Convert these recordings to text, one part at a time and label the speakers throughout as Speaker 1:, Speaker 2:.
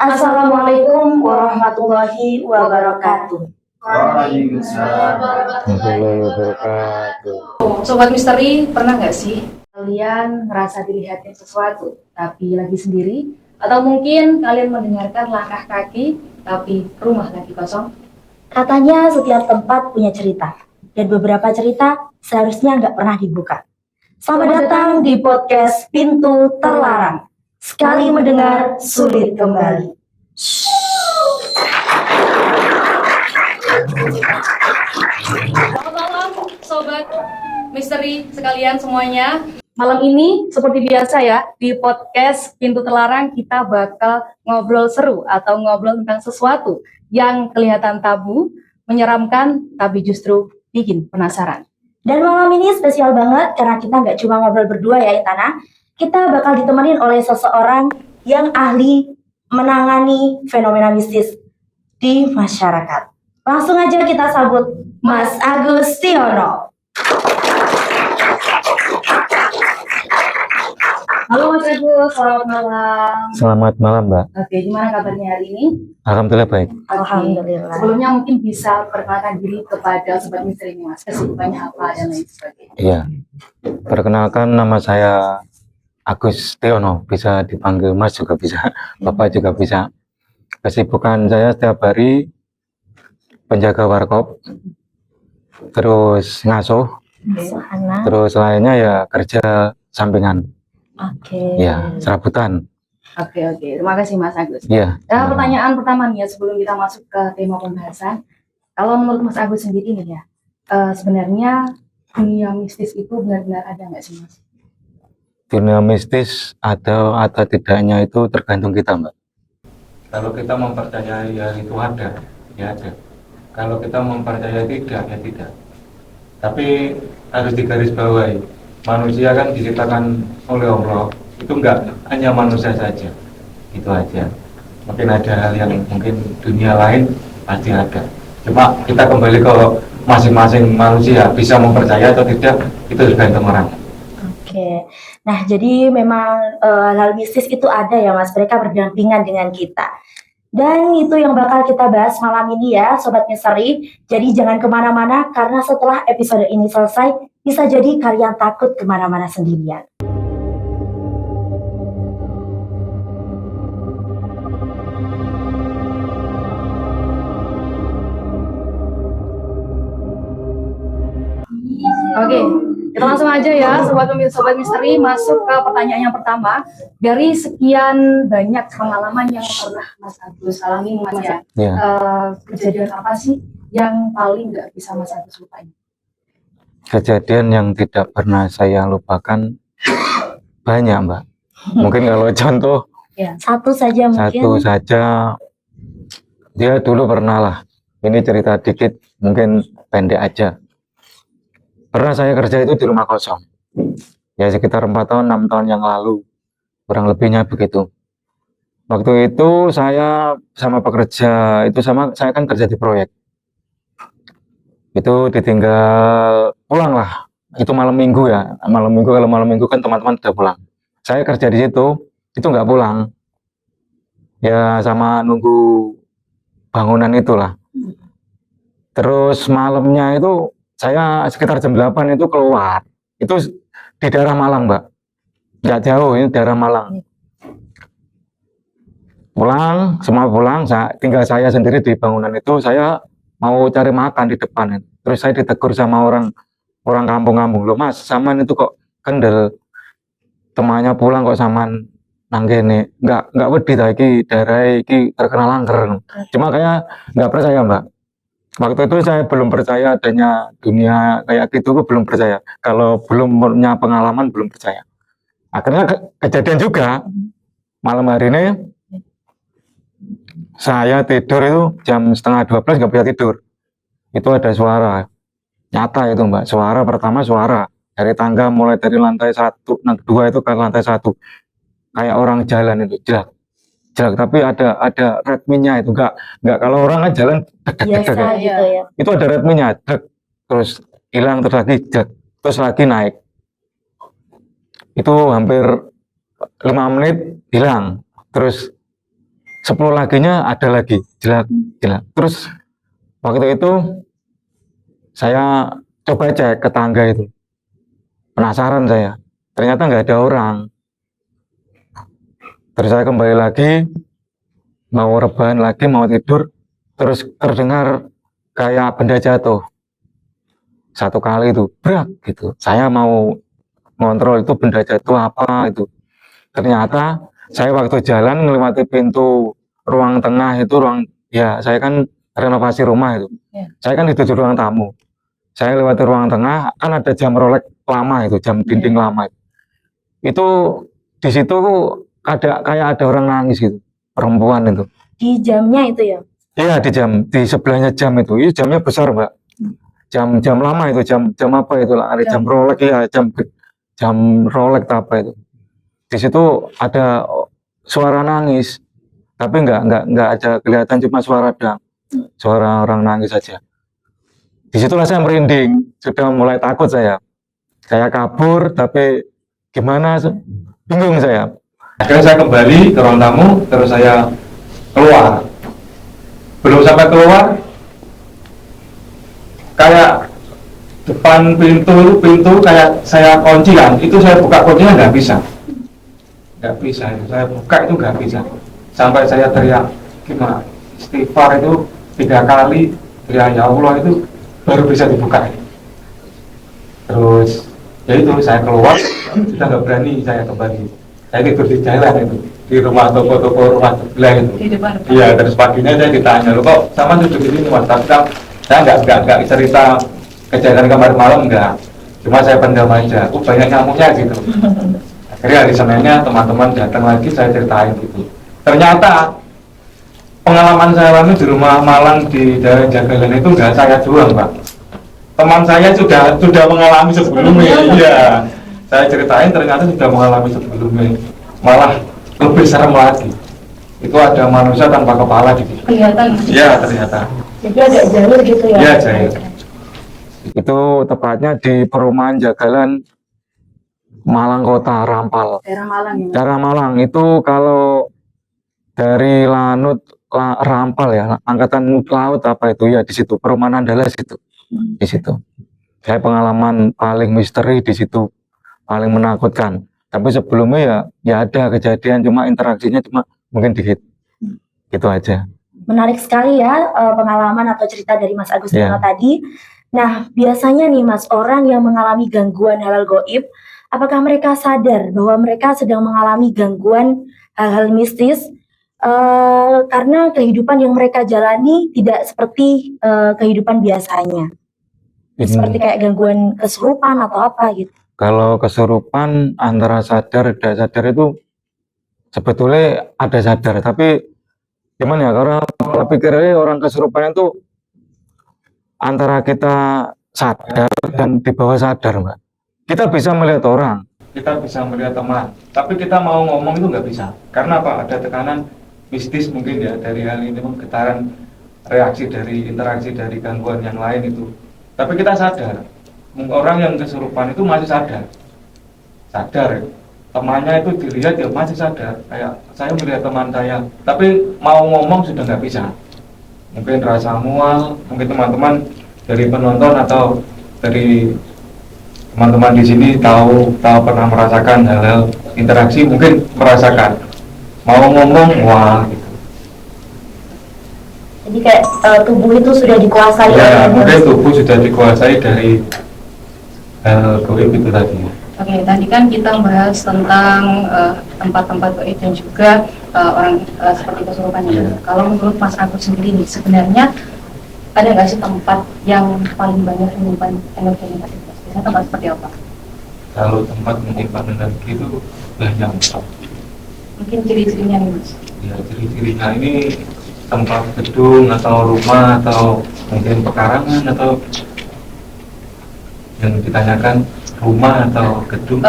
Speaker 1: Assalamualaikum warahmatullahi wabarakatuh.
Speaker 2: Waalaikumsalam warahmatullahi wabarakatuh.
Speaker 3: Sobat Misteri, pernah nggak sih kalian merasa dilihatin sesuatu tapi lagi sendiri? Atau mungkin kalian mendengarkan langkah kaki tapi rumah lagi kosong?
Speaker 1: Katanya setiap tempat punya cerita, dan beberapa cerita seharusnya nggak pernah dibuka. Selamat datang di podcast Pintu Terlarang. Sekali mendengar, sulit kembali.
Speaker 3: Selamat malam, Sobat Misteri sekalian semuanya. Malam ini seperti biasa ya, di podcast Pintu Terlarang kita bakal ngobrol seru atau ngobrol tentang sesuatu yang kelihatan tabu, menyeramkan, tapi justru bikin penasaran.
Speaker 1: Dan malam ini spesial banget karena kita nggak cuma ngobrol berdua ya Intana. Kita bakal ditemenin oleh seseorang yang ahli menangani fenomena mistis di masyarakat. Langsung aja kita sambut Mas Agustiono.
Speaker 3: Halo Mas Agus, selamat malam.
Speaker 2: Selamat malam, Mbak.
Speaker 3: Oke, gimana kabarnya hari ini?
Speaker 2: Alhamdulillah baik.
Speaker 1: Alhamdulillah.
Speaker 3: Sebelumnya mungkin bisa perkenalkan diri kepada Sobat Misteri ini, Mas. Kesibukannya apa dan lain sebagainya.
Speaker 2: Iya. Perkenalkan, nama saya Agustiono, bisa dipanggil Mas juga bisa, Bapak juga bisa. Kesibukan saya setiap hari penjaga warkop, terus ngasuh,
Speaker 1: Sana.
Speaker 2: terus lainnya ya kerja sampingan,
Speaker 1: Oke.
Speaker 2: ya serabutan.
Speaker 3: Oke, terima kasih Mas Agus.
Speaker 2: Iya.
Speaker 3: Pertanyaan pertama nih ya, sebelum kita masuk ke tema pembahasan. Kalau menurut Mas Agus sendiri nih ya, sebenarnya dunia mistis itu benar-benar ada nggak sih Mas?
Speaker 2: Dunia mistis ada atau tidaknya itu tergantung kita, Mbak. Kalau kita mempercayai ya itu ada, ya ada. Kalau kita mempercayai tidak, ya tidak. Tapi harus digarisbawahi, manusia kan diciptakan oleh Allah, itu enggak hanya manusia saja, itu aja. Mungkin ada hal yang mungkin dunia lain pasti ada. Cuma kita kembali ke masing-masing manusia, bisa mempercayai atau tidak, itu tergantung orang.
Speaker 1: Oke, nah jadi memang hal mistis itu ada ya Mas, mereka berdampingan dengan kita. Dan itu yang bakal kita bahas malam ini ya Sobat Misteri. Jadi jangan kemana-mana karena setelah episode ini selesai, bisa jadi kalian takut kemana-mana sendirian.
Speaker 3: Oke, kita langsung aja ya Sobat Misteri masuk ke pertanyaan yang pertama. Dari sekian banyak pengalaman yang pernah Mas Agus alami Mas ya,
Speaker 2: Ya.
Speaker 3: kejadian apa sih yang paling nggak bisa Mas Agus lupain?
Speaker 2: Kejadian yang tidak pernah saya lupakan banyak, Mbak. Mungkin kalau contoh
Speaker 1: Satu saja mungkin.
Speaker 2: satu saja, dia dulu pernah lah. Ini cerita dikit, mungkin pendek aja. Pernah saya kerja itu di rumah kosong. Ya sekitar 4 tahun, 6 tahun yang lalu. Kurang lebihnya begitu. Waktu itu saya sama pekerja, saya kan kerja di proyek. Itu ditinggal pulang lah. Itu malam minggu ya. Malam minggu, kalau malam minggu kan teman-teman udah pulang. Saya kerja di situ, itu nggak pulang. Ya sama nunggu bangunan itulah. Terus malamnya itu saya sekitar jam 8 itu keluar. Itu di daerah Malang, Mbak. Nggak jauh, ini daerah Malang. Pulang, semua pulang, tinggal saya sendiri di bangunan itu. Saya mau cari makan di depan. Terus saya ditegur sama orang kampung-kampung. Loh Mas, saman itu kok kendel. Temannya pulang kok saman nanggene. Nggak wedi ta iki daerah iki terkenal angker. Cuma kayak nggak percaya, Mbak. Waktu itu saya belum percaya adanya dunia kayak gitu, belum percaya. Kalau belum punya pengalaman, belum percaya. Akhirnya kejadian juga. Malam hari ini, saya tidur itu jam 11:30 nggak bisa tidur. Itu ada suara. Nyata itu Mbak, suara pertama suara. Dari tangga mulai dari lantai 1, lantai 2 itu ke lantai 1. Kayak orang jalan itu, jelek, tapi ada ritmenya itu enggak kalau orang kan jalan
Speaker 1: Biasa gitu ya.
Speaker 2: itu ada ritmenya, terus hilang, terus lagi terus lagi naik. Itu hampir 5 menit hilang, terus 10 laginya ada lagi, jelas. Terus waktu itu saya coba cek ke tangga itu, penasaran saya, ternyata nggak ada orang. Terus saya kembali lagi, mau rebahan lagi, mau tidur, terus terdengar kayak benda jatuh. Satu kali itu, berat gitu. Saya mau ngontrol itu benda jatuh apa itu. Ternyata saya waktu jalan melewati pintu ruang tengah itu, ya saya kan renovasi rumah itu. Saya kan itu di ruang tamu. Saya lewati ruang tengah, kan ada jam Rolex lama itu, jam dinding lama. Itu di situ kayak ada orang nangis gitu, perempuan itu.
Speaker 1: Di jamnya itu ya?
Speaker 2: Iya, di sebelahnya jam itu. Ini jamnya besar, Mbak. Jam lama itu, jam apa itu lah, ada jam Rolex ya, jam Rolex apa itu. Di situ ada suara nangis, tapi nggak ada kelihatan, cuma suara orang nangis saja. Disitulah saya merinding, sudah mulai takut saya kabur, tapi gimana, bingung saya. Akhirnya saya kembali ke ruang tamu, terus saya keluar. Belum sampai keluar, kayak depan pintu kayak saya kunci kan, itu saya buka kuncinya nggak bisa, saya buka itu nggak bisa, sampai saya teriak gimana, istighfar itu 3 kali, ya Allah itu baru bisa dibuka. Terus ya itu saya keluar, sudah nggak berani saya kembali. Saya tidur di jalan itu, di rumah toko-toko rumah sebelah itu. Iya, terus paginya saya ditanya, lo kok sama duduk di sini Mas? Tapi saya nggak cerita kejadian kemarin malam, enggak. Cuma saya pendam aja. Banyak nyamuknya gitu. Akhirnya hari Seninnya teman-teman datang lagi, saya ceritain gitu. Ternyata pengalaman saya alami di rumah Malang di daerah Jagalan itu enggak saya doang, Pak. Teman saya sudah mengalami sebelumnya. Iya. Saya ceritain ternyata sudah mengalami sebelumnya, malah lebih serem lagi. Itu ada manusia tanpa kepala di situ.
Speaker 1: Kelihatan?
Speaker 2: Iya, ternyata.
Speaker 1: Jadi agak jauh gitu ya?
Speaker 2: Iya, jauh. Itu tepatnya di perumahan Jagalan, Malang Kota, Rampal.
Speaker 1: Daerah Malang ya?
Speaker 2: Daerah Malang itu kalau dari Lanut, Rampal ya, Angkatan Laut apa itu ya, di situ perumahan Andalas itu, di situ. Saya pengalaman paling misteri di situ, paling menakutkan. Tapi sebelumnya ya ada kejadian, cuma interaksinya cuma mungkin dikit, gitu aja.
Speaker 1: Menarik sekali ya pengalaman atau cerita dari Mas Agustinus tadi. Nah, biasanya nih Mas, orang yang mengalami gangguan halal goib, apakah mereka sadar bahwa mereka sedang mengalami gangguan hal-hal mistis karena kehidupan yang mereka jalani tidak seperti kehidupan biasanya? Seperti kayak gangguan kesurupan atau apa gitu.
Speaker 2: Kalau kesurupan antara sadar dan sadar itu sebetulnya ada sadar, tapi gimana ya, karena pikirnya orang kesurupan itu antara kita sadar dan di bawah sadar, Mbak. Kita bisa melihat orang, kita bisa melihat teman, tapi kita mau ngomong itu nggak bisa. Karena apa? Ada tekanan mistis mungkin ya dari hal ini, getaran reaksi dari interaksi dari gangguan yang lain itu. Tapi kita sadar. Orang yang kesurupan itu masih sadar, temannya itu dilihat ya masih sadar, kayak saya melihat teman saya, tapi mau ngomong sudah nggak bisa. Mungkin rasa mual, mungkin teman-teman dari penonton atau dari teman-teman di sini tahu pernah merasakan hal-hal interaksi, mungkin merasakan mau ngomong wah gitu.
Speaker 1: Jadi kayak tubuh itu sudah dikuasai.
Speaker 2: Ya, mungkin tubuh sudah dikuasai dari goib itu tadi.
Speaker 3: Oke, tadi kan kita bahas tentang tempat-tempat goib dan juga orang seperti kesurupan. Kalau menurut Mas Agus sendiri nih, sebenarnya ada nggak sih tempat yang paling banyak menyimpan energi negatif? Biasanya tempat seperti apa?
Speaker 2: Kalau tempat menyimpan energi itu banyak.
Speaker 3: Mungkin ciri-cirinya nih Mas.
Speaker 2: Ya, ciri-cirinya ini tempat gedung atau rumah atau mungkin pekarangan atau yang ditanyakan rumah atau gedung?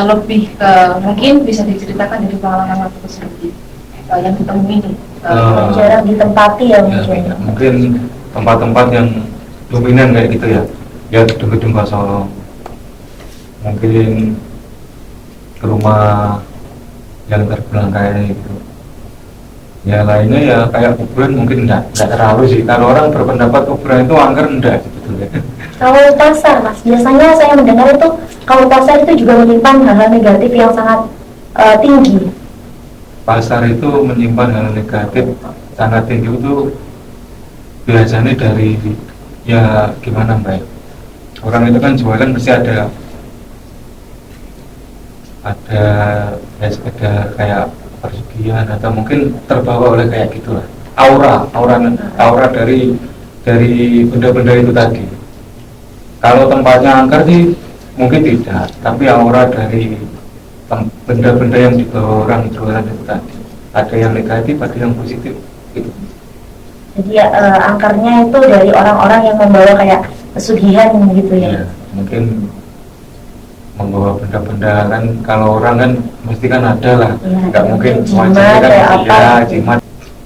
Speaker 3: Lebih ke mungkin bisa diceritakan dari pengalaman waktu itu sendiri yang ditemui nih.
Speaker 1: Jarang ditempati ya mungkin.
Speaker 2: Ya, mungkin tempat-tempat yang dominan kayak gitu ya. Ya gedung-gedung kosong. Mungkin rumah yang terbilang kayak gitu. Ya lainnya ya kayak kuburan mungkin enggak terlalu sih. Kalau orang berpendapat kuburan itu angker enggak sebetulnya.
Speaker 1: Kalau pasar, Mas, biasanya saya mendengar itu kalau pasar itu juga menyimpan hal-hal negatif yang sangat tinggi.
Speaker 2: Pasar itu menyimpan hal negatif sangat tinggi itu biasanya dari ya gimana Mbak? Orang itu kan jualan pasti ada ya sekedar kayak persugihan atau mungkin terbawa oleh kayak gitulah aura dari benda-benda itu tadi. Kalau tempatnya angker sih mungkin tidak, tapi aura dari benda-benda yang dibawa orang jualan itu tadi ada yang negatif, ada yang positif gitu.
Speaker 1: Jadi angkernya itu dari orang-orang yang membawa kayak pesugihan gitu ya.
Speaker 2: Ya, mungkin membawa benda-benda kan kalau orang kan mesti kan ada lah,
Speaker 1: Ya,
Speaker 2: nggak mungkin
Speaker 1: jimat
Speaker 2: wajahnya kan
Speaker 1: kayak apa
Speaker 2: ya
Speaker 1: gitu.
Speaker 2: jimat.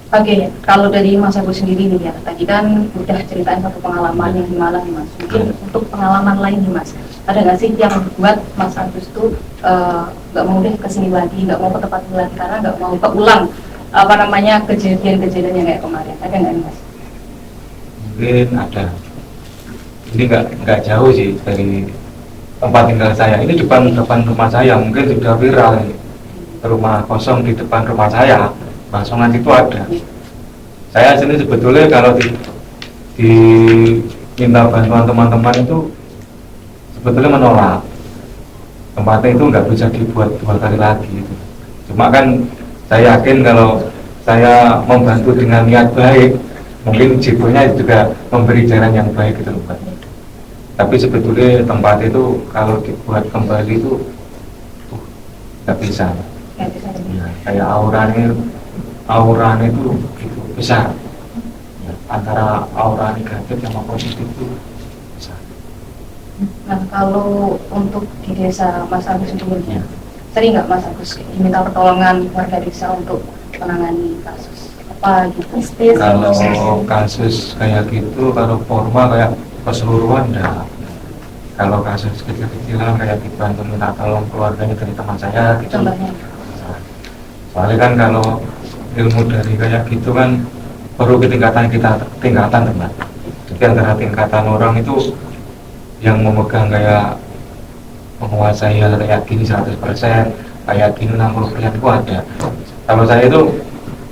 Speaker 3: Oke, kalau dari Mas Agus sendiri nih ya, tadi kan udah ceritain satu pengalaman yang gimana nih Mas. Mungkin untuk pengalaman lain nih Mas, ada nggak sih yang membuat Mas Agus tuh nggak mau deh kesini lagi, nggak mau ke tempat ini lagi karena nggak mau keulang apa namanya kejadian-kejadian yang kayak kemarin, ada nggak nih Mas?
Speaker 2: Mungkin ada, ini nggak jauh sih dari tempat tinggal saya, ini depan rumah saya, mungkin sudah viral ini. Rumah kosong di depan rumah saya, kosongan itu ada. Saya sini sebetulnya kalau diminta bantuan teman-teman itu sebetulnya menolak. Tempatnya itu nggak bisa dibuat 2 kali lagi gitu. Cuma kan saya yakin kalau saya membantu dengan niat baik, mungkin jibunya juga memberi jalan yang baik gitu loh Pak. Tapi sebetulnya tempat itu kalau dibuat kembali itu nggak bisa.
Speaker 3: Nggak bisa nih.
Speaker 2: Ya, kayak auranya itu gitu, besar. Ya, antara aura negatif sama positif itu besar.
Speaker 3: Nah, kalau untuk di desa Mas Agus sebelumnya, sering nggak Mas Agus diminta pertolongan warga desa untuk menangani kasus apa gitu?
Speaker 1: Mistis.
Speaker 2: Kalau kasus kayak gitu, kalau formal kayak keseluruhan enggak. Kalau kasus kecil-kecilan kayak dibantu minta tolong keluarganya dari teman saya gitu.
Speaker 3: Contohnya?
Speaker 2: Soalnya kan kalau ilmu dari kayak gitu kan perlu tingkatan teman. Jadi antara tingkatan orang itu yang memegang kayak menguasai hal kayak gini 100%, kayak gini 60% itu ada. Kalau saya itu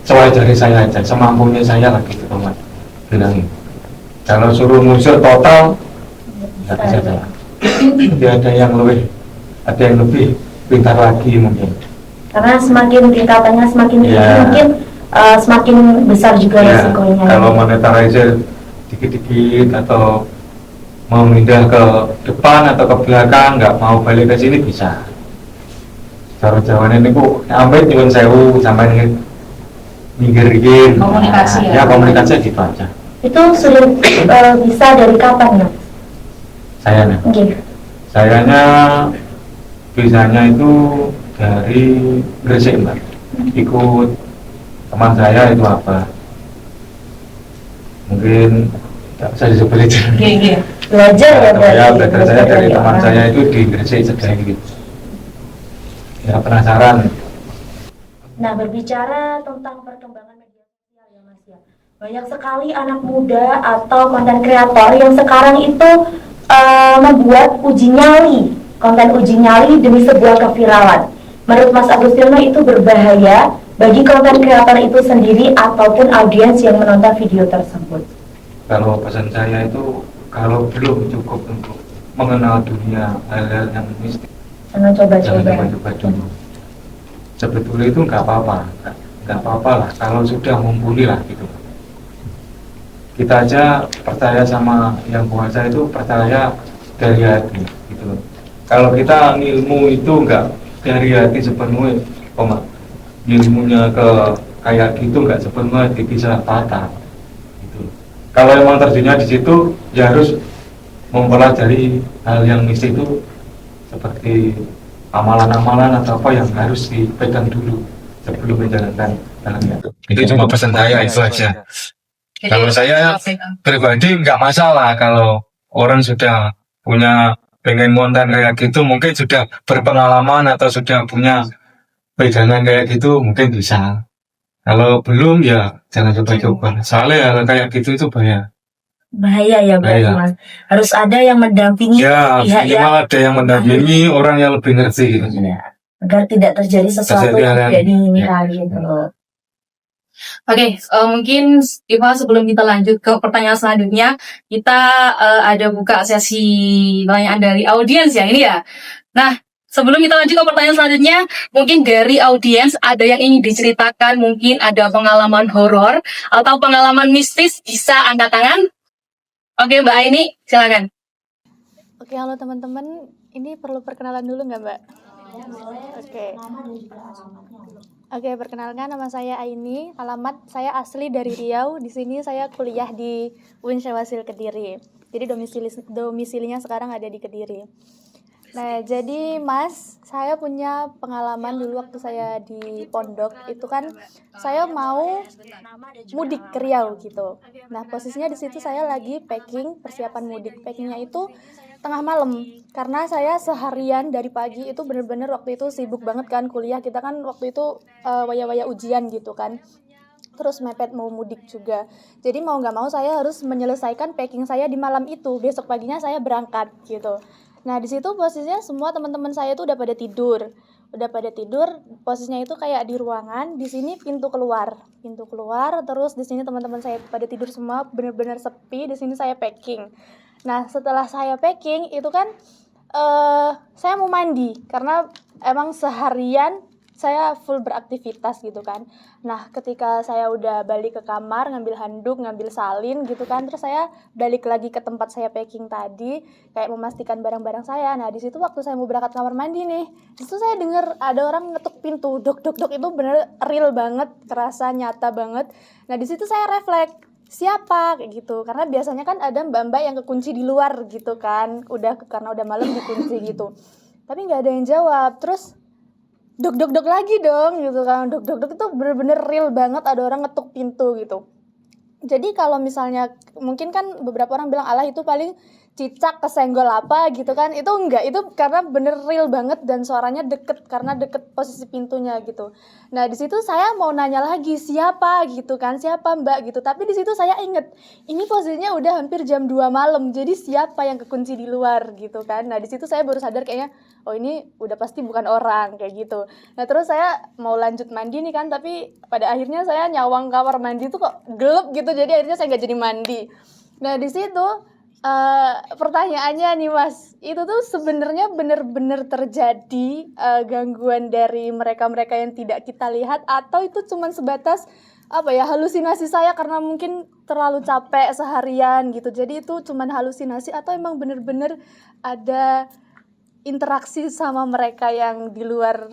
Speaker 2: sewajarnya saya aja, semampunya saya lah gitu teman. Bilangin. Kalau suruh ngusir total nggak bisa saya. Jadi ada yang lebih pintar lagi mungkin.
Speaker 1: Karena semakin tingkatannya semakin tinggi,
Speaker 2: Ya.
Speaker 1: mungkin semakin besar juga
Speaker 2: Ya,
Speaker 1: resikonya.
Speaker 2: kalau monetarizer dikit-dikit atau mau pindah ke depan atau ke belakang nggak mau balik ke sini bisa. Cara jawabannya ini kok sampai nyuwun sewu sampai minggir-minggir.
Speaker 3: Komunikasi
Speaker 2: Ya
Speaker 3: ya?
Speaker 2: komunikasi gitu aja.
Speaker 1: Itu sudah bisa dari kapan ya?
Speaker 2: Sayanya
Speaker 1: Oke.
Speaker 2: sayanya bisanya itu dari Gresik Mbak. Ikut teman saya itu apa mungkin nggak bisa disebut itu.
Speaker 3: Iya, iya.
Speaker 1: Belajar ya
Speaker 2: Ya,
Speaker 1: berarti.
Speaker 2: belajar saya dari teman
Speaker 1: orang.
Speaker 2: saya itu di Gresik sedang gitu. Ya penasaran.
Speaker 1: Nah, berbicara tentang perkembangan media sosial ya Mas ya. Banyak sekali anak muda atau konten kreator yang sekarang itu membuat konten uji nyali demi sebuah keviralan. Menurut Mas Agustinus itu berbahaya bagi konten kreator itu sendiri ataupun audiens yang menonton video tersebut.
Speaker 2: Kalau pesan saya itu kalau belum cukup untuk mengenal dunia hal-hal yang mistis,
Speaker 1: Jangan
Speaker 2: jangan
Speaker 1: coba-coba.
Speaker 2: coba-coba dulu. Sebetulnya itu nggak apa-apa lah kalau sudah mumpuni lah gitu. Kita aja percaya sama yang kuasa itu percaya dari hati gitu. Kalau kita ilmu itu nggak dari hati sepenuhnya, ilmunya ke kayak gitu nggak sepenuhnya bisa patah. Gitu. Kalau emang terjunnya di situ, ya harus mempelajari hal yang mistis itu seperti amalan-amalan atau apa yang harus dipegang dulu sebelum menjalankan dalamnya. Itu cuma pesan saya itu aja.
Speaker 3: Jadi,
Speaker 2: Kalau saya pribadi nggak masalah kalau orang sudah punya pengen konten kayak gitu, mungkin sudah berpengalaman atau sudah punya pegangan kayak gitu, mungkin bisa. Kalau belum ya jangan coba-coba. Soalnya hal kayak gitu itu bahaya.
Speaker 1: Bahaya ya berarti
Speaker 2: Bahaya.
Speaker 1: Mas. Harus ada yang mendampingi
Speaker 2: Ya,
Speaker 1: pihak yang
Speaker 2: minimal ada yang mendampingi orang yang lebih ngerti gitu.
Speaker 1: ya, agar tidak terjadi sesuatu
Speaker 2: Terjadi
Speaker 1: yang
Speaker 2: hal yang-
Speaker 1: tidak diinginkan
Speaker 2: ya.
Speaker 1: gitu.
Speaker 3: Oke, mungkin Iva sebelum kita lanjut ke pertanyaan selanjutnya, kita ada buka sesi pertanyaan dari audiens ya ini ya. Nah, sebelum kita lanjut ke pertanyaan selanjutnya, mungkin dari audiens ada yang ingin diceritakan, mungkin ada pengalaman horor atau pengalaman mistis, bisa angkat tangan. Oke, Mbak Aini, silakan.
Speaker 4: Oke, halo teman-teman. Ini perlu perkenalan dulu nggak, Mbak? Oke. Oke, perkenalkan nama saya Aini. Alamat saya asli dari Riau. Di sini saya kuliah di UIN Syawasil Kediri. Jadi domisilinya sekarang ada di Kediri. Nah, jadi Mas, saya punya pengalaman dulu waktu saya di pondok. Itu kan saya mau mudik ke Riau gitu. Nah, posisinya di situ saya lagi packing, persiapan mudik. Packingnya itu tengah malam, karena saya seharian dari pagi itu bener-bener waktu itu sibuk banget kan kuliah. Kita kan waktu itu waya-waya ujian gitu kan, terus mepet mau mudik juga. Jadi mau nggak mau saya harus menyelesaikan packing saya di malam itu, besok paginya saya berangkat gitu. Nah, di situ posisinya semua teman-teman saya itu udah pada tidur, posisinya itu kayak di ruangan. Di sini pintu keluar, terus di sini teman-teman saya pada tidur semua, bener-bener sepi. Di sini saya packing. Nah, setelah saya packing itu kan saya mau mandi karena emang seharian saya full beraktivitas gitu kan. Nah, ketika saya udah balik ke kamar, ngambil handuk, ngambil salin gitu kan, terus saya balik lagi ke tempat saya packing tadi, kayak memastikan barang-barang saya. Nah, di situ waktu saya mau berangkat kamar mandi nih, di situ saya dengar ada orang ngetuk pintu, dok dok dok, itu bener real banget, terasa nyata banget. Nah, di situ saya refleks, siapa kayak gitu, karena biasanya kan ada mbak-mbak yang kekunci di luar gitu kan, karena udah malam dikunci gitu, tapi nggak ada yang jawab. Terus dok dok dok lagi dong gitu kan, dok dok dok, itu bener-bener real banget ada orang ngetuk pintu gitu. Jadi kalau misalnya mungkin kan beberapa orang bilang alah itu paling cicak kesenggol apa gitu kan, itu enggak, itu karena bener real banget dan suaranya deket karena deket posisi pintunya gitu. Nah, di situ saya mau nanya lagi siapa gitu kan, siapa mbak gitu, tapi di situ saya inget ini posisinya udah hampir jam 2 malam, jadi siapa yang kekunci di luar gitu kan. Nah, di situ saya baru sadar kayaknya oh ini udah pasti bukan orang kayak gitu. Nah, terus saya mau lanjut mandi nih kan, tapi pada akhirnya saya nyawang kamar mandi tuh kok gelap gitu, jadi akhirnya saya nggak jadi mandi. Nah, di situ pertanyaannya nih Mas, itu tuh sebenarnya benar-benar terjadi gangguan dari mereka-mereka yang tidak kita lihat, atau itu cuma sebatas apa ya, halusinasi saya karena mungkin terlalu capek seharian gitu, jadi itu cuma halusinasi, atau emang benar-benar ada interaksi sama mereka yang di luar,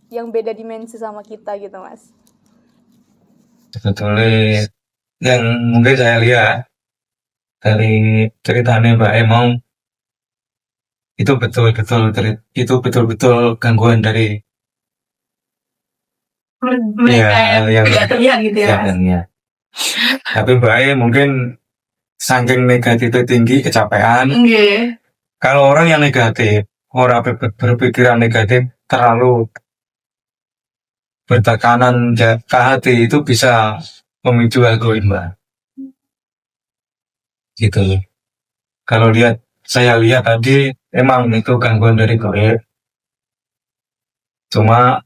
Speaker 4: yang beda dimensi sama kita gitu Mas?
Speaker 2: Sebetulnya yang mungkin saya lihat dari ceritanya Mbak Emong itu betul-betul gangguan dari
Speaker 3: Mereka yang
Speaker 2: yang
Speaker 3: tidak terlihat gitu ya, Mas.
Speaker 2: ya. Tapi Mbak Em mungkin saking negatifnya tinggi, kecapean.
Speaker 3: Oke.
Speaker 2: Kalau orang yang negatif, orang berpikiran negatif terlalu bertekanan ke hati, itu bisa memicu gangguan Mbak. Gitu. Kalau saya lihat tadi emang itu gangguan dari goib. Cuma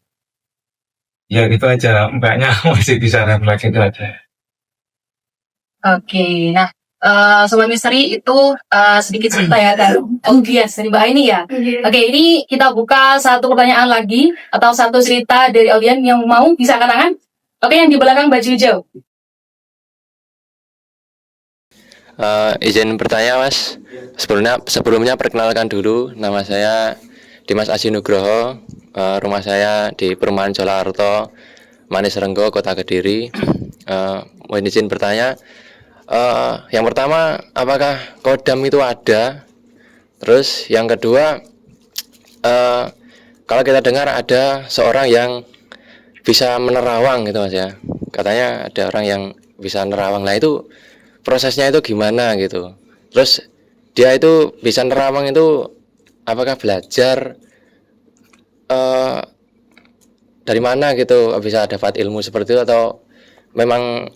Speaker 2: ya gitu aja, mbaknya masih bisa refleks itu aja.
Speaker 3: Oke, nah Sobat Misteri itu sedikit cerita ya dari audiens dari Mbak Aini ya. Oke, ini kita buka satu pertanyaan lagi atau satu cerita dari audiens yang mau bisa angkat tangan. Oke, yang di belakang baju hijau.
Speaker 5: Izin bertanya Mas, sebelumnya perkenalkan dulu, nama saya Dimas Aji Nugroho, rumah saya di Perumahan Jolaharto, Manis Renggo, Kota Kediri. Mohon izin bertanya, yang pertama, apakah kodam itu ada? Terus yang kedua, kalau kita dengar ada seorang yang bisa menerawang gitu Mas ya, katanya ada orang yang bisa nerawang. Nah itu prosesnya itu gimana gitu? Terus dia itu bisa nerawang itu apakah belajar dari mana gitu bisa dapat ilmu seperti itu, atau memang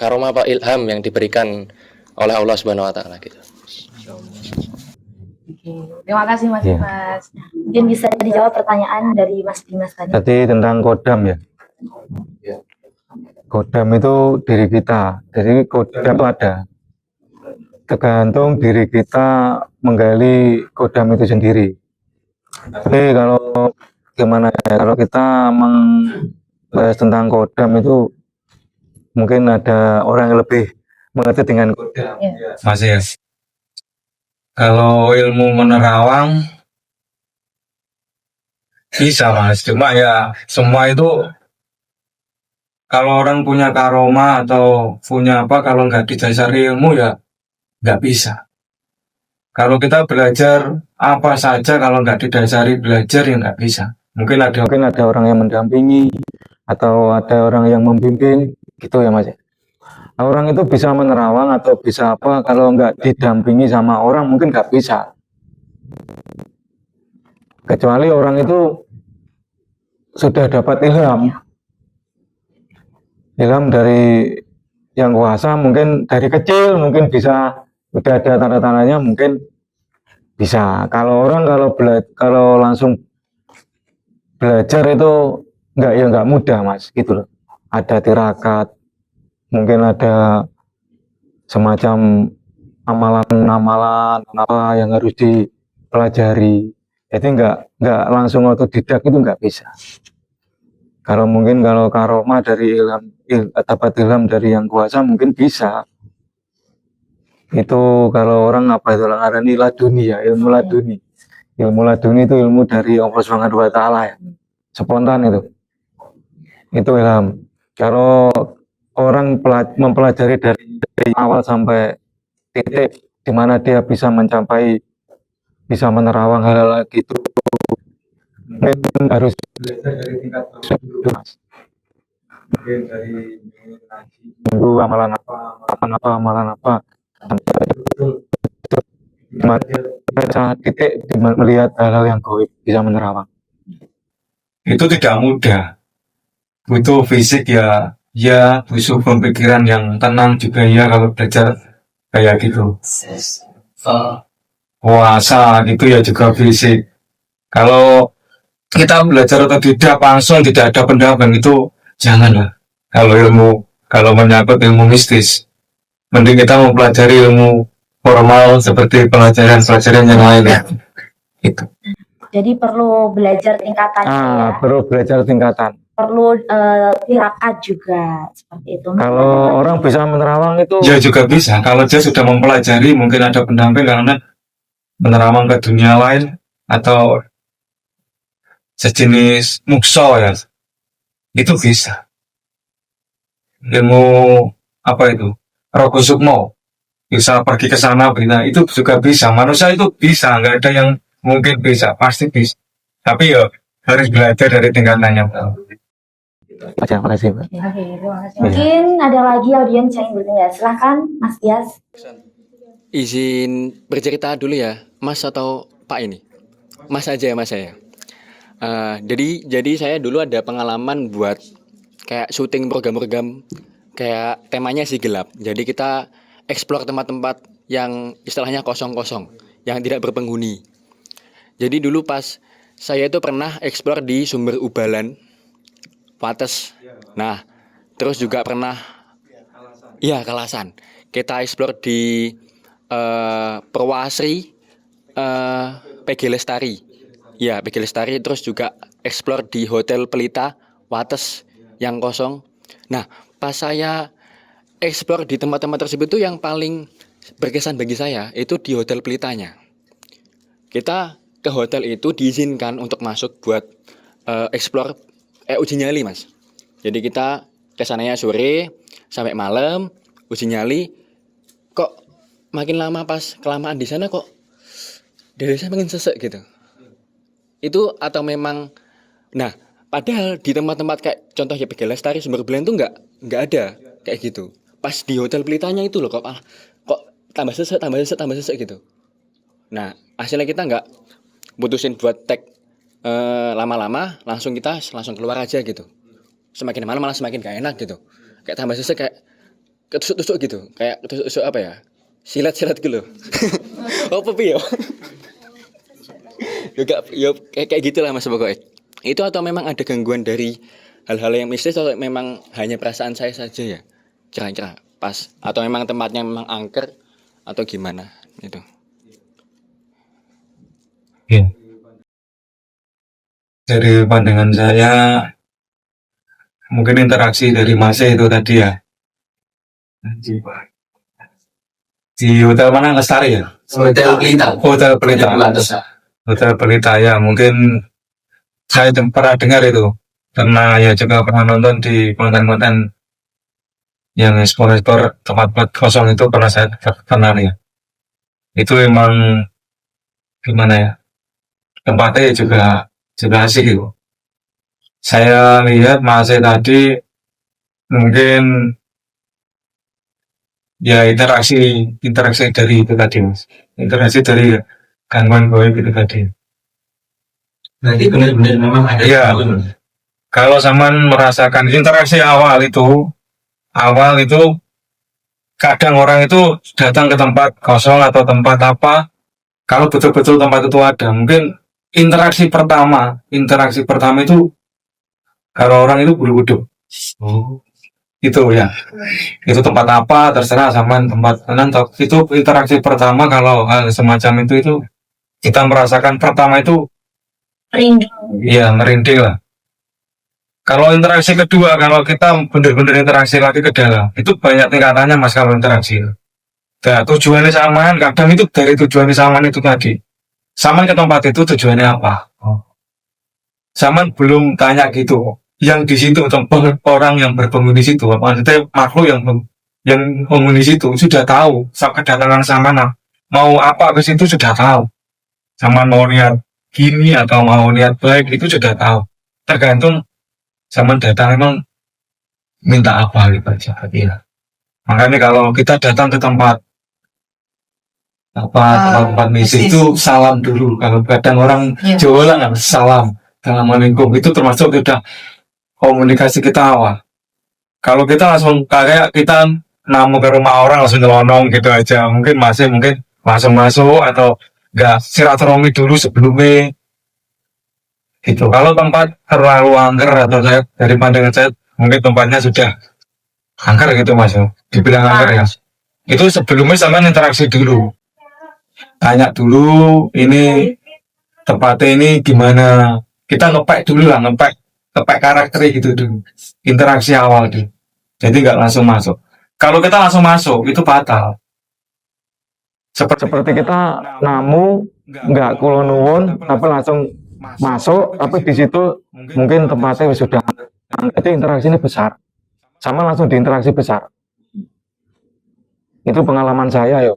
Speaker 5: karomah apa ilham yang diberikan oleh Allah Subhanahu wa taala gitu.
Speaker 3: Oke, terima kasih Mas
Speaker 2: Iya.
Speaker 3: Dimas.
Speaker 1: Mungkin bisa dijawab pertanyaan dari Mas Dimas tadi.
Speaker 2: Tadi tentang kodam ya. Kodam itu diri kita. Jadi kodam itu ada. Tergantung diri kita menggali kodam itu sendiri. Tapi kalau gimana ya, kalau kita membahas tentang kodam itu mungkin ada orang yang lebih mengerti dengan kodam.
Speaker 6: Mas ya. Kalau ilmu menerawang bisa Mas, cuma ya semua itu kalau orang punya karoma atau punya apa, kalau nggak didasari ilmu ya nggak bisa. Kalau kita belajar apa saja kalau nggak didasari belajar ya nggak bisa. Mungkin ada
Speaker 2: Orang yang mendampingi atau ada orang yang membimbing gitu ya Mas. Nah, orang itu bisa menerawang atau bisa apa kalau nggak didampingi sama orang mungkin nggak bisa. Kecuali orang itu sudah dapat ilham dari yang kuasa, mungkin dari kecil mungkin bisa udah ada tanda-tandanya mungkin bisa. Kalau kalau langsung belajar itu nggak mudah Mas gitu loh. Ada tirakat, mungkin ada semacam amalan-amalan apa yang harus dipelajari. Jadi nggak langsung otodidak itu nggak bisa. Kalau karomah dari dapat ilham dari yang kuasa mungkin bisa. Itu kalau orang apa itu ngarani laduni ya, ilmu laduni. Ilmu laduni itu ilmu dari Allah Subhanahu wa taala ya. Spontan itu. Itu ilham. Kalau orang mempelajari dari awal sampai titik di mana dia bisa menerawang hal-hal gitu, mungkin harus belajar dari tingkat dulu Mas. Mungkin dari dulu amalan apa sampai betul titik melihat hal-hal yang gaib bisa menerawang.
Speaker 6: itu tidak mudah. Butuh fisik ya, butuh pemikiran yang tenang juga ya kalau belajar kayak gitu. Puasa gitu ya juga fisik. Kalau kita belajar atau tidak langsung tidak ada pendamping itu janganlah. Kalau menyangkut ilmu mistis, mending kita mempelajari ilmu formal seperti pelajaran yang lain ya. Itu.
Speaker 1: Jadi perlu belajar tingkatannya ya.
Speaker 2: Perlu belajar tingkatan.
Speaker 1: Perlu tirakat juga seperti itu.
Speaker 2: Kalau orang bisa menerawang itu
Speaker 6: Ya juga bisa. Kalau dia sudah mempelajari, mungkin ada pendamping karena menerawang ke dunia lain atau sejenis mukso ya, itu bisa. Ilmu apa itu? Rogo Sukmo bisa pergi ke sana, itu juga bisa. Manusia itu bisa, nggak ada yang mungkin bisa, pasti bisa. Tapi ya harus belajar dari tingkatannya.
Speaker 2: Terima kasih Mbak.
Speaker 1: Oke, terima kasih. Mungkin ada lagi audiens yang ingin bertanya. Silahkan Mas Tias.
Speaker 7: Izin bercerita dulu ya, Mas atau Pak ini? Mas aja ya, Mas saya. Jadi saya dulu ada pengalaman buat kayak syuting program-program kayak temanya si gelap. Jadi kita explore tempat-tempat yang istilahnya kosong-kosong, yang tidak berpenghuni. Jadi dulu pas saya itu pernah explore di Sumber Ubalan, Wates. Nah, terus juga pernah, iya Kalasan. Kita explore di Perwasri, PG Lestari. Ya, PG Lestari, terus juga explore di Hotel Pelita, Wates yang kosong. Nah, pas saya explore di tempat-tempat tersebut itu yang paling berkesan bagi saya itu di Hotel Pelitanya. Kita ke hotel itu diizinkan untuk masuk buat explore uji nyali, Mas. Jadi kita kesananya sore sampai malam uji nyali. Kok makin lama pas kelamaan di sana kok dari saya makin sesek gitu. Itu atau memang, nah padahal di tempat-tempat kayak contoh ya PG Lestari, Sumber Ubalan tuh nggak ada kayak gitu. Pas di Hotel Pelitanya itu loh kok tambah sesek gitu. Nah hasilnya kita nggak putusin buat tag lama-lama langsung kita langsung keluar aja gitu. Semakin lama malah semakin gak enak gitu. Kayak tambah sesek, kayak ketusuk-tusuk gitu. Kayak ketusuk apa ya? Silet-silet gitu loh. Apa piye yo? Yo kayak gitulah Mas pokoknya. Itu atau memang ada gangguan dari hal-hal yang mistis atau memang hanya perasaan saya saja ya? Kira-kira pas atau memang tempatnya memang angker atau gimana gitu.
Speaker 6: Ya. Dari pandangan saya, mungkin interaksi dari Mas itu tadi ya. Di hotel mana Lestari ya?
Speaker 8: Hotel Pelita.
Speaker 6: Hotel Pelita. Hotel Pelita ya, mungkin saya pernah dengar itu. Karena ya juga pernah nonton di konten-konten yang ekspor-ekspor tempat-tempat kosong itu pernah saya kenal ya. Itu emang gimana ya? Tempatnya juga asik gitu. Saya lihat Mas tadi mungkin ya interaksi dari itu tadi Mas. Interaksi dari gangguan goib itu tadi.
Speaker 8: Berarti benar-benar memang ada
Speaker 6: Iya.
Speaker 8: gangguan.
Speaker 6: Kalau Saman merasakan interaksi awal itu kadang orang itu datang ke tempat kosong atau tempat apa, kalau betul-betul tempat itu ada, mungkin interaksi pertama itu kalau orang itu buru-buru. Itu ya. Itu tempat apa terserah Saman, tempat nanti itu interaksi pertama kalau hal semacam itu kita merasakan pertama itu
Speaker 1: Rindu.
Speaker 6: iya merinding lah. Kalau interaksi kedua, kalau kita benar-benar interaksi lagi ke dalam, itu banyak tingkatannya Mas kalau interaksi. Nah, tujuannya samaan, kadang itu dari tujuannya samaan itu tadi. Samaan ke tempat itu tujuannya apa? Samaan belum tanya gitu. Yang di situ orang yang berpenghuni situ, apa maksudnya makhluk yang penghuni situ sudah tahu kedatangan Samaan mau apa ke situ sudah tahu. Samaan mau niat gini atau mau niat baik itu sudah tahu. Tergantung Samaan datang emang minta apa gitu aja. Ya. Makanya kalau kita datang ke tempat misi itu salam dulu. Kalau kadang orang Jawa lah nggak salam, assalamualaikum itu termasuk sudah komunikasi kita awal. Kalau kita langsung kayak kita namu ke rumah orang langsung nyelonong gitu aja, mungkin langsung masuk atau nggak silaturahmi dulu sebelumnya. Gitu. Kalau tempat terlalu angker atau saya dari pandangan saya mungkin tempatnya sudah angker gitu Mas, dibilang angker ya. Itu sebelumnya sama interaksi dulu, tanya dulu ini tempatnya ini gimana, kita ngepek dulu lah, ngepek karakter gitu dulu, interaksi awal dulu. Jadi nggak langsung masuk. Kalau kita langsung masuk itu fatal.
Speaker 2: Seperti kita namu nggak kulo nuwun tapi langsung masuk, tapi di situ mungkin tempatnya sudah jadi interaksi ini besar, sama langsung diinteraksi besar. Itu pengalaman saya ya,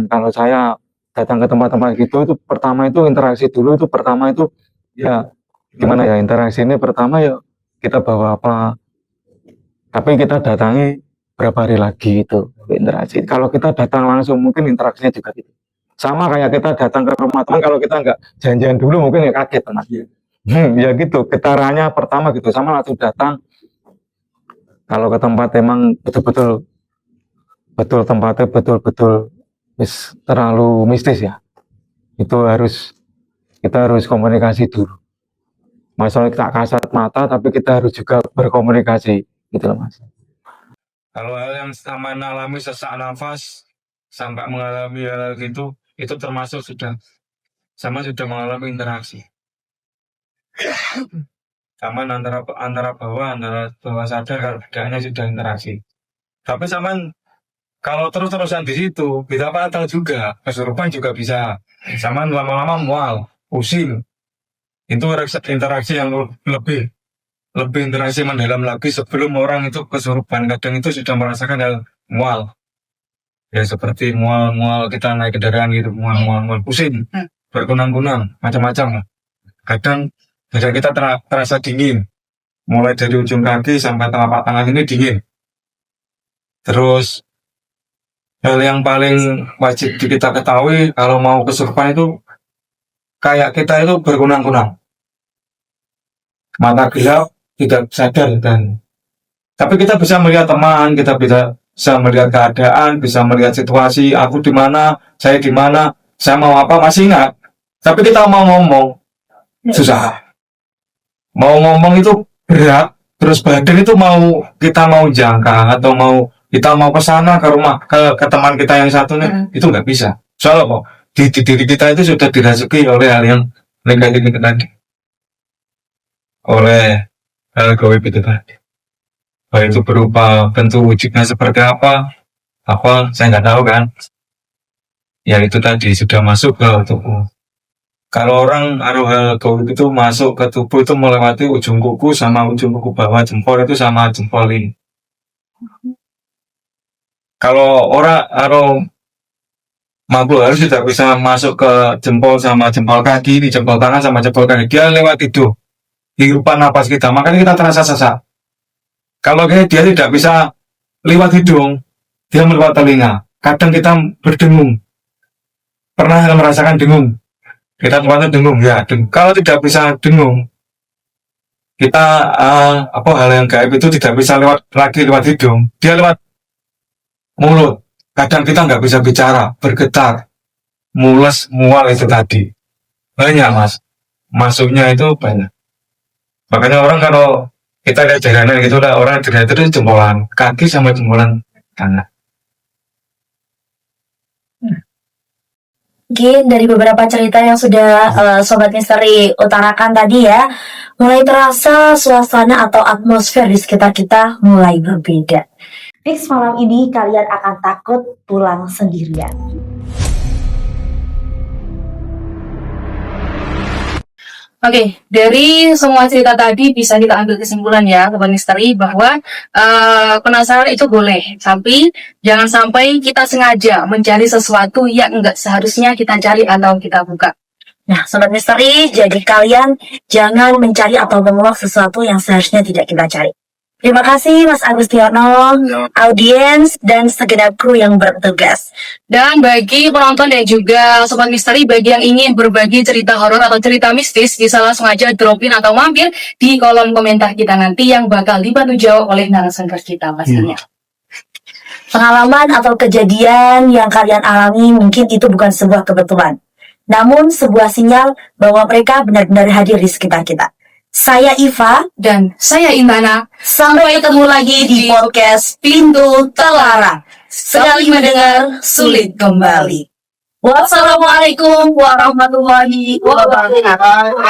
Speaker 2: kalau saya datang ke tempat-tempat gitu itu pertama itu interaksi dulu, itu pertama itu ya gimana ya, interaksi ini pertama ya kita bawa apa, tapi kita datangi berapa hari lagi itu interaksi. Kalau kita datang langsung mungkin interaksinya juga gitu. Sama kayak kita datang ke rumah teman, kalau kita nggak janjian dulu mungkin ya kaget teman. Ya gitu, getarannya pertama gitu, sama langsung datang. Kalau ke tempat emang betul tempatnya betul terlalu mistis ya, itu kita harus komunikasi dulu. Masalah kita kasat mata, tapi kita harus juga berkomunikasi gitu loh Mas.
Speaker 6: Kalau hal yang sama alami sesak nafas sampai mengalami hal gitu, itu termasuk sudah mengalami interaksi. Sama antara bawah sadar kalau bedanya sudah interaksi. Tapi sama kalau terus-terusan di situ bisa fatal juga, kesurupan juga bisa. Sama lama-lama mual, pusing. Itu interaksi yang lebih interaksi mendalam lagi sebelum orang itu kesurupan. Kadang itu sudah merasakan hal mual. Ya seperti mual kita naik kendaraan gitu, mual pusing, berkunang-kunang, macam-macam. Kadang badan kita terasa dingin, mulai dari ujung kaki sampai telapak tangan ini dingin. Terus hal yang paling wajib kita ketahui kalau mau kesurupan itu kayak kita itu berkunang-kunang. mata gelap, tidak sadar dan tapi kita bisa melihat teman, kita bisa melihat keadaan, bisa melihat situasi, aku di mana, saya di mana, saya mau apa masih ingat. Tapi kita mau ngomong susah. Mau ngomong itu berat, terus badan itu kita mau jangka atau kita mau ke sana ke rumah ke teman kita yang satu nih, itu nggak bisa. Soalnya kok di diri kita itu sudah dirasuki oleh hal yang negatif itu tadi, oleh hal gaib itu tadi. Baik itu berupa bentuk wujudnya seperti apa saya nggak tahu kan. Ya itu tadi sudah masuk ke tubuh. Kalau orang hal gaib itu masuk ke tubuh itu melewati ujung kuku sama ujung kuku bawah jempol itu sama jempol ini. Kalau orang makhluk harus tidak bisa masuk ke jempol sama jempol kaki, di jempol tangan sama jempol kaki. Dia lewat hidung, hirupan napas kita. Makanya kita terasa sesak. Kalau dia tidak bisa lewat hidung, dia melewat telinga. Kadang kita berdengung. Pernah merasakan dengung? Kita tempatnya dengung, ya. Kalau tidak bisa dengung, kita hal yang gaib itu tidak bisa lewat hidung. Dia lewat mulut. Kadang kita nggak bisa bicara, bergetar, mules, mual itu tadi. Banyak mas, masuknya itu banyak. Makanya orang kalau kita lihat jalanan gitu lah, orang terlihat itu jempolan kaki sama jempolan tangan.
Speaker 1: Mungkin dari beberapa cerita yang sudah Sobat Misteri utarakan tadi ya, mulai terasa suasana atau atmosfer di sekitar kita mulai berbeda. Fix malam ini kalian akan takut pulang sendirian.
Speaker 3: Oke, dari semua cerita tadi bisa kita ambil kesimpulan ya, Sobat Misteri, bahwa penasaran itu boleh, tapi jangan sampai kita sengaja mencari sesuatu yang enggak seharusnya kita cari atau kita buka.
Speaker 1: Nah, Sobat Misteri, jadi kalian jangan mencari atau menguak sesuatu yang seharusnya tidak kita cari. Terima kasih Mas Agustiono, audiens, dan segenap kru yang bertugas.
Speaker 3: Dan bagi penonton dan juga Sobat Misteri, bagi yang ingin berbagi cerita horor atau cerita mistis, bisa langsung aja drop in atau mampir di kolom komentar kita nanti yang bakal dibantu jawab oleh narasumber kita pastinya.
Speaker 1: Pengalaman atau kejadian yang kalian alami mungkin itu bukan sebuah kebetulan, namun sebuah sinyal bahwa mereka benar-benar hadir di sekitar kita. Saya Iva
Speaker 3: Dan saya Indana.
Speaker 1: Sampai ketemu lagi di podcast Pintu Terlarang. Sekali mendengar, sulit kembali. Wassalamualaikum warahmatullahi wabarakatuh.